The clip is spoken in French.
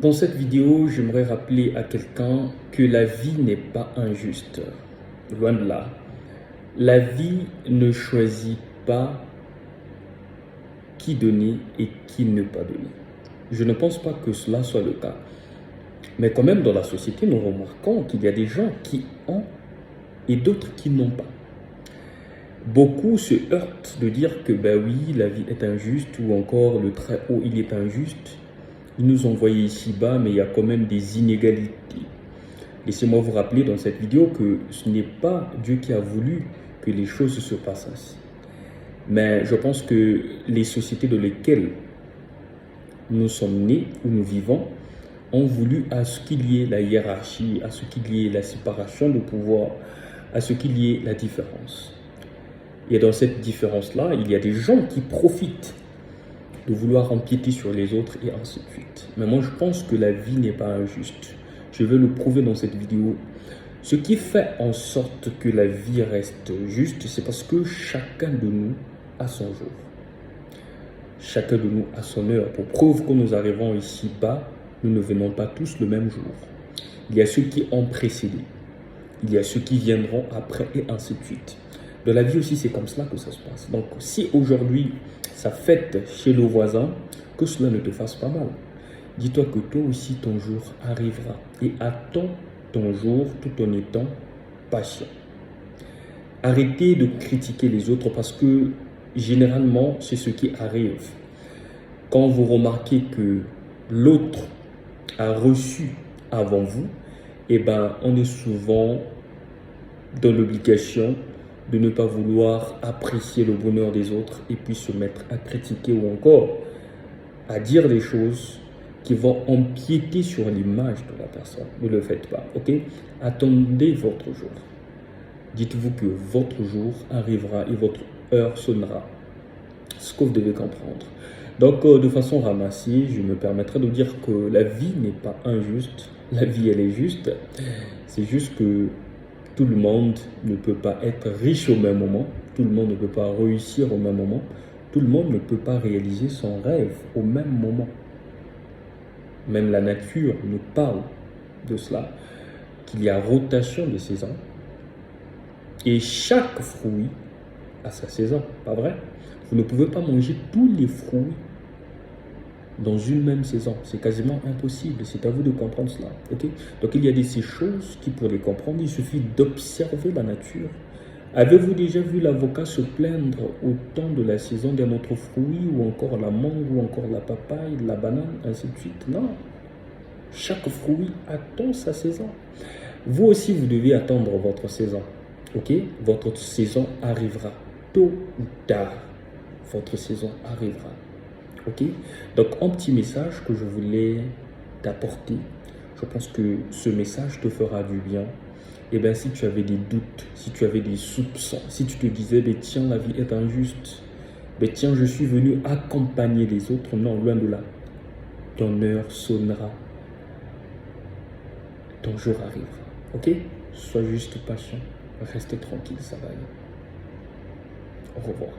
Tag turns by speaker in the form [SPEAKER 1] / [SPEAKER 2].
[SPEAKER 1] Dans cette vidéo, j'aimerais rappeler à quelqu'un que la vie n'est pas injuste. Loin de là. La vie ne choisit pas qui donner et qui ne pas donner. Je ne pense pas que cela soit le cas. Mais quand même, dans la société, nous remarquons qu'il y a des gens qui ont et d'autres qui n'ont pas. Beaucoup se heurtent de dire que ben oui, la vie est injuste ou encore le très haut, il est injuste. Ils nous ont envoyé ici-bas, mais il y a quand même des inégalités. Laissez-moi vous rappeler dans cette vidéo que ce n'est pas Dieu qui a voulu que les choses se passent ainsi. Mais je pense que les sociétés dans lesquelles nous sommes nés, où nous vivons, ont voulu à ce qu'il y ait la hiérarchie, à ce qu'il y ait la séparation de pouvoir, à ce qu'il y ait la différence. Et dans cette différence-là, il y a des gens qui profitent de vouloir empiéter sur les autres et ainsi de suite. Mais moi, je pense que la vie n'est pas injuste. Je vais le prouver dans cette vidéo. Ce qui fait en sorte que la vie reste juste, c'est parce que chacun de nous a son jour. Chacun de nous a son heure. Pour preuve que nous arrivons ici-bas, nous ne venons pas tous le même jour. Il y a ceux qui ont précédé. Il y a ceux qui viendront après et ainsi de suite. Dans la vie aussi, c'est comme cela que ça se passe. Donc, si aujourd'hui, ça fête chez le voisin, que cela ne te fasse pas mal. Dis-toi que toi aussi, ton jour arrivera. Et attends ton jour tout en étant patient. Arrêtez de critiquer les autres parce que généralement, c'est ce qui arrive. Quand vous remarquez que l'autre a reçu avant vous, eh ben, on est souvent dans l'obligation de ne pas vouloir apprécier le bonheur des autres et puis se mettre à critiquer ou encore à dire des choses qui vont empiéter sur l'image de la personne. Ne le faites pas, ok? Attendez votre jour. Dites-vous que votre jour arrivera et votre heure sonnera. Ce que vous devez comprendre. Donc, de façon ramassée, je me permettrai de dire que la vie n'est pas injuste. La vie, elle est juste. C'est juste que tout le monde ne peut pas être riche au même moment. Tout le monde ne peut pas réussir au même moment. Tout le monde ne peut pas réaliser son rêve au même moment. Même la nature nous parle de cela, qu'il y a rotation de saisons. Et chaque fruit a sa saison, pas vrai? Vous ne pouvez pas manger tous les fruits dans une même saison. C'est quasiment impossible. C'est à vous de comprendre cela. Okay? Donc, il y a ces choses qui, pour les comprendre, il suffit d'observer la nature. Avez-vous déjà vu l'avocat se plaindre au temps de la saison d'un autre fruit, ou encore la mangue, ou encore la papaye, la banane, ainsi de suite? Non. Chaque fruit attend sa saison. Vous aussi, vous devez attendre votre saison. Ok? Votre saison arrivera. Tôt ou tard, votre saison arrivera. Ok? Donc, un petit message que je voulais t'apporter. Je pense que ce message te fera du bien. Et bien, si tu avais des doutes, si tu avais des soupçons, si tu te disais, ben, tiens, la vie est injuste, ben, tiens, je suis venu accompagner les autres. Non, loin de là. Ton heure sonnera. Ton jour arrivera. Ok? Sois juste patient. Reste tranquille, ça va aller. Au revoir.